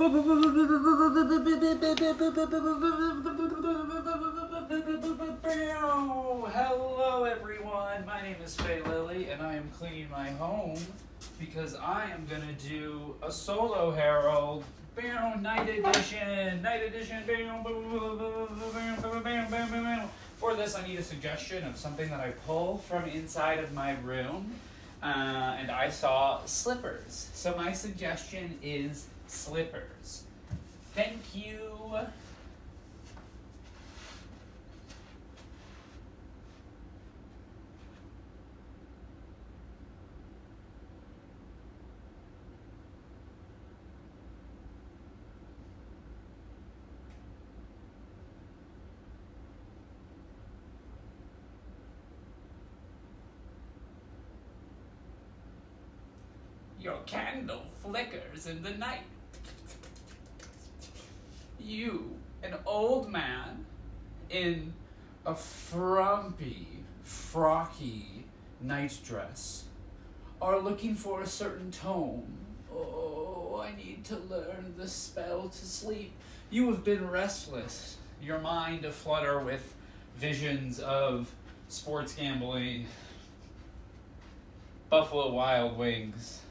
Hello everyone, my name is Faye Lily and I am cleaning my home because I am gonna do a solo Herald night edition. For this I need a suggestion of something that I pull from inside of my room, and I saw slippers. So my suggestion is slippers. Thank you. Your candle flickers in the night. You, an old man in a frumpy, frocky night dress, are looking for a certain tone. Oh, I need to learn the spell to sleep. You have been restless, your mind aflutter with visions of sports gambling, Buffalo Wild Wings,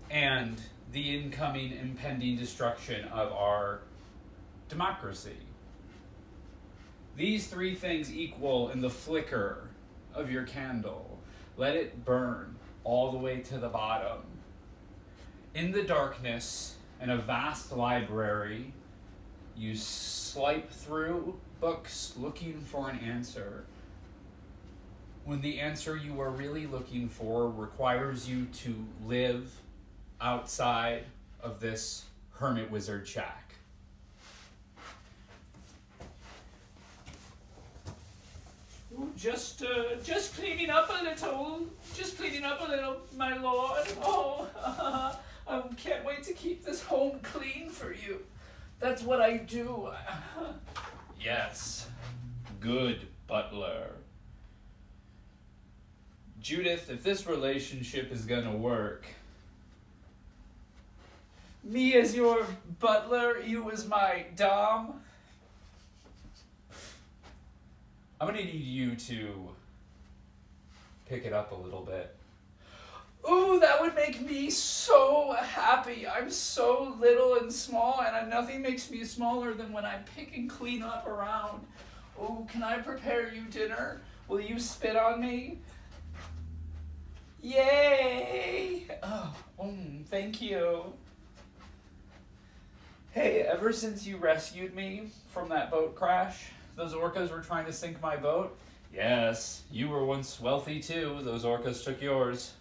and the incoming impending destruction of our democracy. These three things equal in the flicker of your candle. Let it burn all the way to the bottom. In the darkness, in a vast library, you swipe through books looking for an answer. When the answer you are really looking for requires you to live outside of this hermit wizard shack. Ooh, just cleaning up a little, my lord. Oh, I can't wait to keep this home clean for you. That's what I do. Yes, good butler. Judith, if this relationship is gonna work, me as your butler, you as my dom. I'm gonna need you to pick it up a little bit. Ooh, that would make me so happy. I'm so little and small, and nothing makes me smaller than when I pick and clean up around. Ooh, can I prepare you dinner? Will you spit on me? Yay! Oh, thank you. Hey, ever since you rescued me from that boat crash, those orcas were trying to sink my boat. Yes, you were once wealthy too. Those orcas took yours.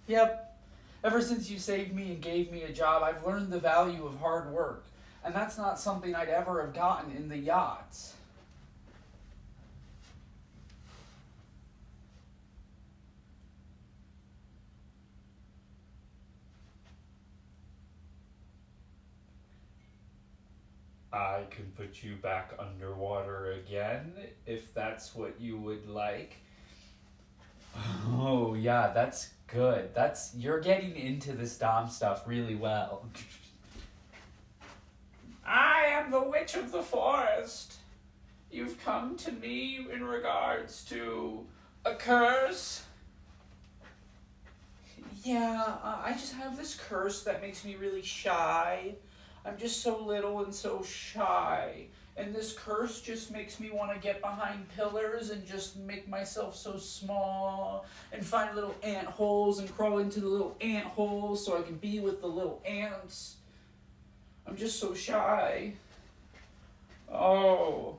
Yep. Ever since you saved me and gave me a job, I've learned the value of hard work. And that's not something I'd ever have gotten in the yachts. I can put you back underwater again, if that's what you would like. Oh, yeah, that's good. You're getting into this Dom stuff really well. I am the Witch of the Forest. You've come to me in regards to a curse. Yeah, I just have this curse that makes me really shy. I'm just so little and so shy. And this curse just makes me want to get behind pillars and just make myself so small and find little ant holes and crawl into the little ant holes so I can be with the little ants. I'm just so shy. Oh.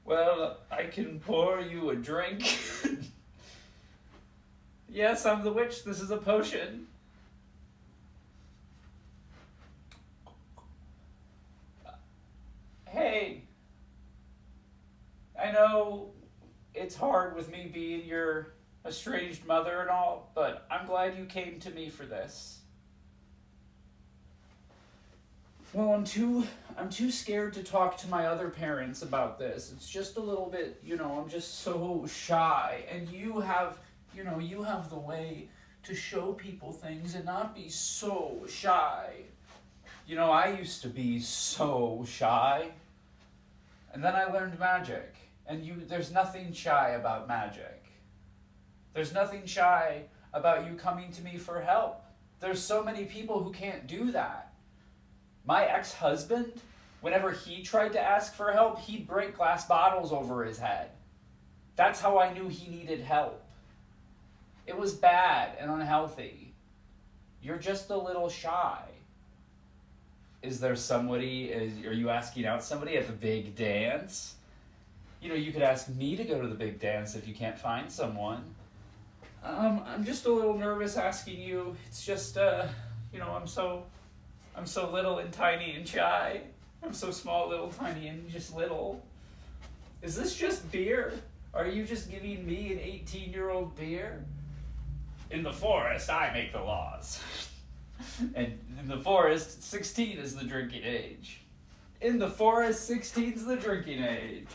Well, I can pour you a drink. Yes, I'm the witch. This is a potion. Hey, I know it's hard with me being your estranged mother and all, but I'm glad you came to me for this. Well, I'm too scared to talk to my other parents about this. It's just a little bit, I'm just so shy. And you have the way to show people things and not be so shy. You know, I used to be so shy. And then I learned magic. And there's nothing shy about magic. There's nothing shy about you coming to me for help. There's so many people who can't do that. My ex-husband, whenever he tried to ask for help, he'd break glass bottles over his head. That's how I knew he needed help. It was bad and unhealthy. You're just a little shy. Is there somebody, are you asking out somebody at the big dance? You know, you could ask me to go to the big dance if you can't find someone. I'm just a little nervous asking you. It's just, you know, I'm so little and tiny and shy. I'm so small, little, tiny, and just little. Is this just beer? Are you just giving me an 18-year-old beer? In the forest, I make the laws. And in the forest, 16 is the drinking age. In the forest, 16 is the drinking age.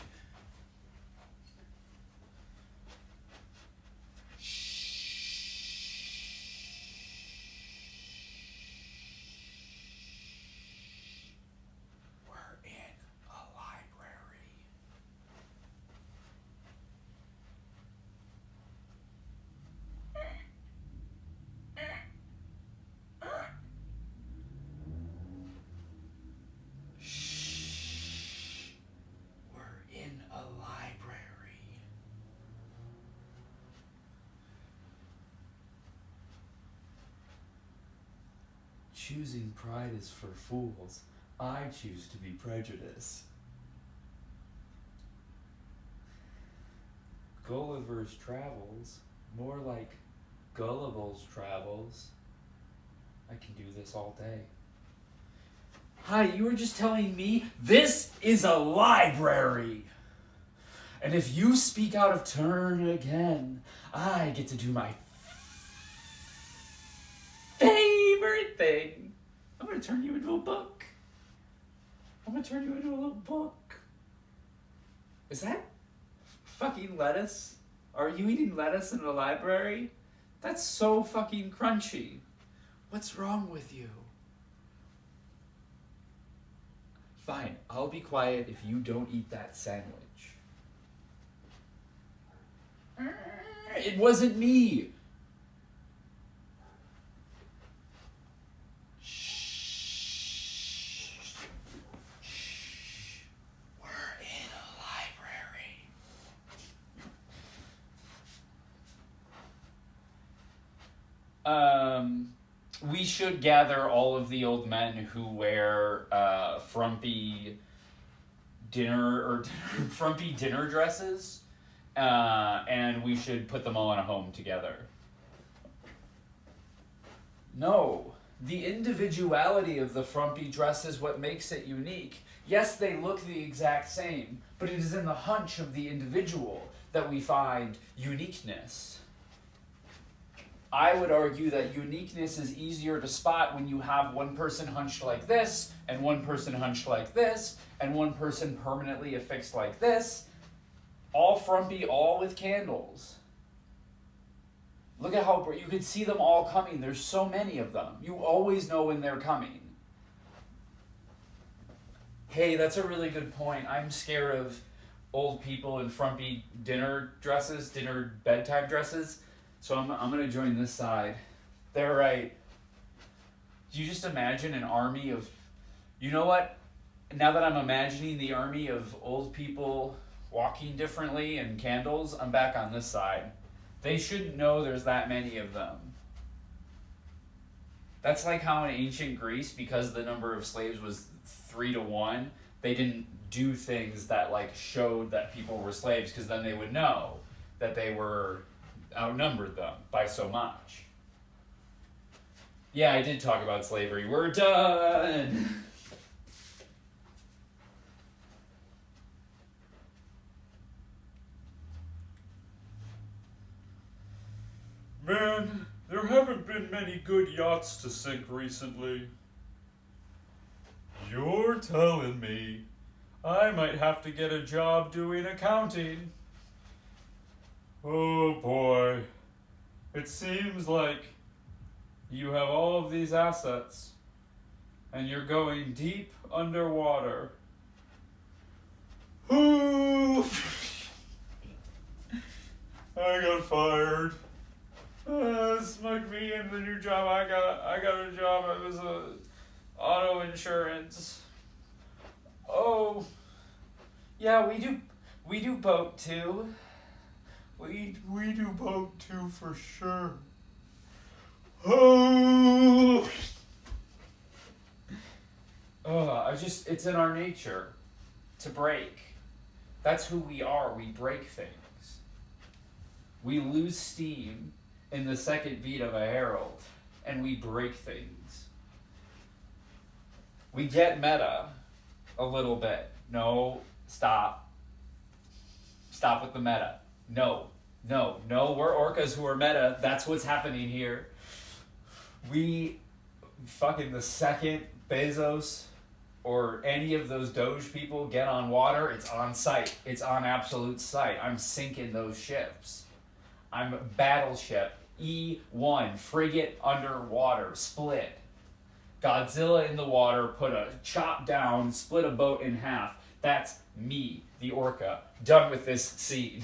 Choosing pride is for fools. I choose to be prejudiced. Gulliver's Travels, more like Gullible's Travels. I can do this all day. Hi, you were just telling me this is a library. And if you speak out of turn again, I get to do my favorite thing. I'm going to turn you into a book. I'm going to turn you into a little book. Is that fucking lettuce? Are you eating lettuce in a library? That's so fucking crunchy. What's wrong with you? Fine, I'll be quiet if you don't eat that sandwich. It wasn't me. We should gather all of the old men who wear frumpy dinner dresses, and we should put them all in a home together. No, the individuality of the frumpy dress is what makes it unique. Yes, they look the exact same, but it is in the hunch of the individual that we find uniqueness. I would argue that uniqueness is easier to spot when you have one person hunched like this, and one person hunched like this, and one person permanently affixed like this. All frumpy, all with candles. Look at how you can see them all coming. There's so many of them. You always know when they're coming. Hey, that's a really good point. I'm scared of old people in frumpy dinner bedtime dresses. So I'm going to join this side. They're right. Do you just imagine an army of... You know what? Now that I'm imagining the army of old people walking differently and candles, I'm back on this side. They shouldn't know there's that many of them. That's like how in ancient Greece, because the number of slaves was 3-1, they didn't do things that like showed that people were slaves, because then they would know that they were... outnumbered them by so much. Yeah, I did talk about slavery. We're done! Man, there haven't been many good yachts to sink recently. You're telling me I might have to get a job doing accounting. Oh boy, it seems like You have all of these assets, and you're going deep underwater. Ooh! I got fired. Smugged me in the new job. I got a job. It was a auto insurance. Oh, yeah, we do boat too. We do boat too for sure. Oh, it's in our nature to break. That's who we are. We break things. We lose steam in the second beat of a herald, and we break things. We get meta a little bit. No, stop. Stop with the meta. No, we're orcas who are meta. That's what's happening here. We fucking the second Bezos or any of those Doge people get on water, it's on sight. It's on absolute sight. I'm sinking those ships. I'm battleship E1, frigate underwater, split. Godzilla in the water, put a chop down, split a boat in half. That's me, the orca. Done with this scene.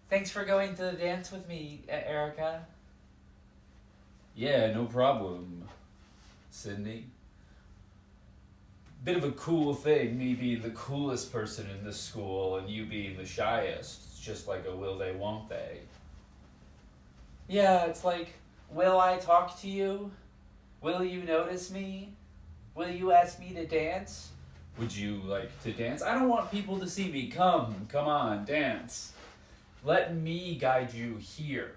Thanks for going to the dance with me, Erica. Yeah, no problem, Sydney. Bit of a cool thing, me being the coolest person in the school and you being the shyest. It's just like a will they, won't they. Yeah, it's like, will I talk to you? Will you notice me? Will you ask me to dance? Would you like to dance? I don't want people to see me. Come on, dance. Let me guide you here.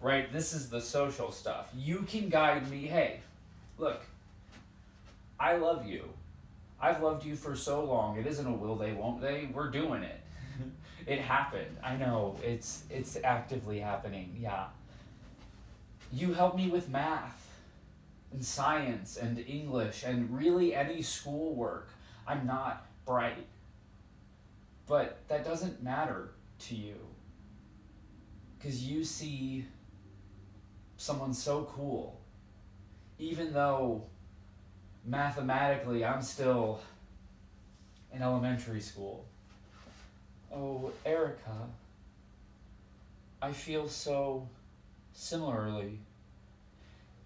Right? This is the social stuff. You can guide me. Hey, look. I love you. I've loved you for so long. It isn't a will they, won't they. We're doing it. It happened. I know. It's actively happening. Yeah. You help me with math and science and English and really any schoolwork. I'm not bright. But that doesn't matter to you. Because you see someone so cool. Even though mathematically, I'm still in elementary school. Oh, Erica, I feel so similarly.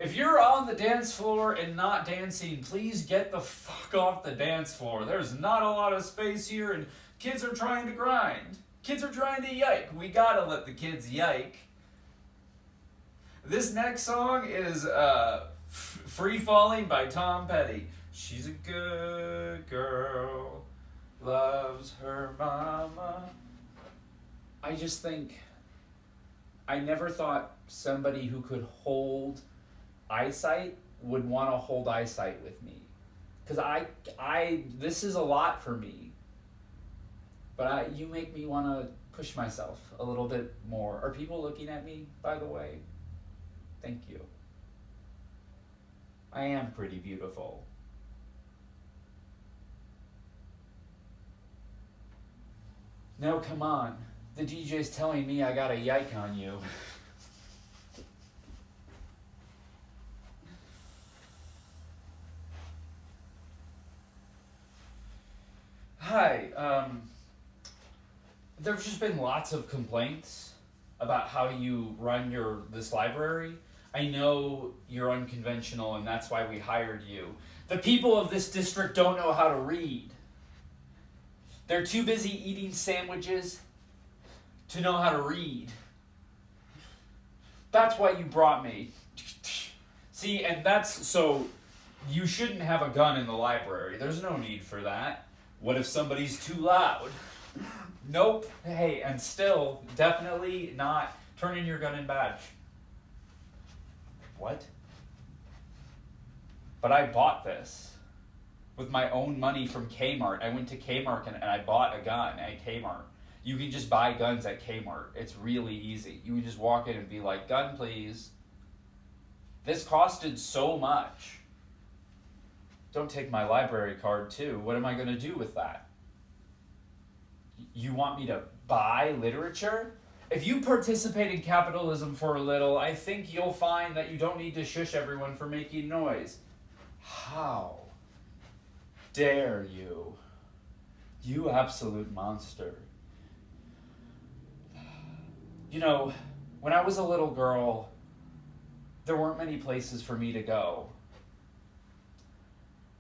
If you're on the dance floor and not dancing, please get the fuck off the dance floor. There's not a lot of space here, and kids are trying to grind. Kids are trying to yike. We gotta let the kids yike. This next song is Free Falling by Tom Petty. She's a good girl, loves her mama. I just think, I never thought somebody who could hold eyesight would want to hold eyesight with me. Because this is a lot for me. But you make me want to push myself a little bit more. Are people looking at me, by the way? Thank you. I am pretty beautiful. No, come on. The DJ's telling me I got a yike on you. Hi, there's just been lots of complaints about how you run this library. I know you're unconventional and that's why we hired you. The people of this district don't know how to read. They're too busy eating sandwiches to know how to read. That's why you brought me. See, and so you shouldn't have a gun in the library. There's no need for that. What if somebody's too loud? Nope. Hey, and still, definitely not turn in your gun and badge. What? But I bought this with my own money from Kmart. I went to Kmart and I bought a gun at Kmart. You can just buy guns at Kmart. It's really easy. You can just walk in and be like, gun please. This costed so much. Don't take my library card too. What am I going to do with that? You want me to buy literature? If you participate in capitalism for a little, I think you'll find that you don't need to shush everyone for making noise. How dare you? You absolute monster. You know, when I was a little girl, there weren't many places for me to go.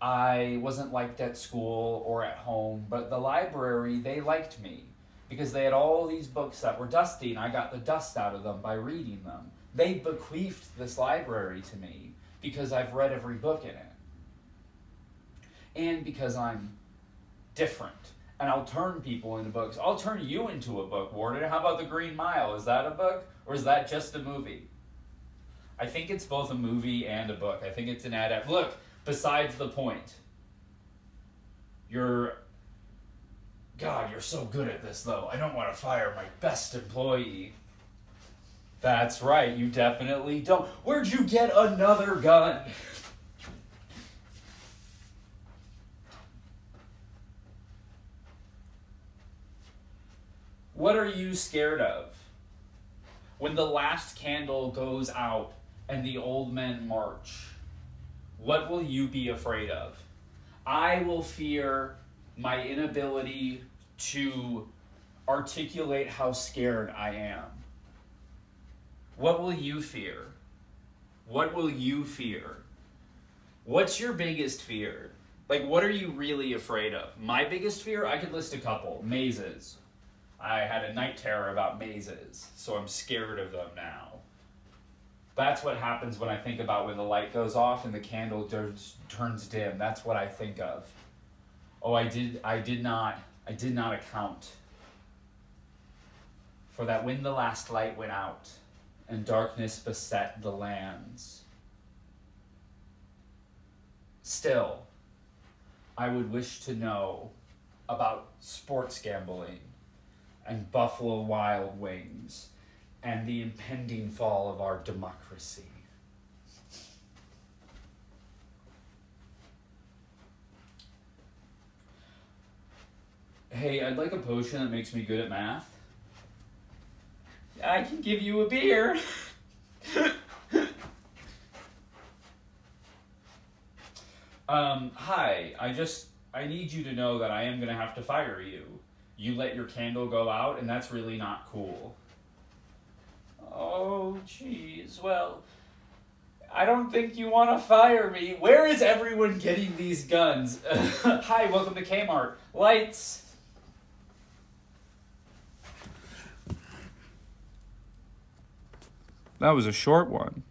I wasn't liked at school or at home, but the library, they liked me because they had all these books that were dusty and I got the dust out of them by reading them. They bequeathed this library to me because I've read every book in it. And because I'm different. And I'll turn people into books. I'll turn you into a book, Warden. How about The Green Mile? Is that a book? Or is that just a movie? I think it's both a movie and a book. I think it's an adapt. Look, besides the point. God, you're so good at this, though. I don't want to fire my best employee. That's right, you definitely don't. Where'd you get another gun? What are you scared of? When the last candle goes out and the old men march, what will you be afraid of? I will fear my inability to articulate how scared I am. What will you fear? What will you fear? What's your biggest fear? Like, what are you really afraid of? My biggest fear, I could list a couple. Mazes. I had a night terror about mazes, so I'm scared of them now. That's what happens when I think about when the light goes off and the candle turns dim. That's what I think of. Oh, I did not account for that when the last light went out and darkness beset the lands. Still, I would wish to know about sports gambling and Buffalo Wild Wings and the impending fall of our democracy. Hey, I'd like a potion that makes me good at math. I can give you a beer. Hi, I need you to know that I am gonna have to fire you. You let your candle go out, and that's really not cool. Oh, jeez, well, I don't think you want to fire me. Where is everyone getting these guns? Hi, welcome to Kmart. Lights. That was a short one.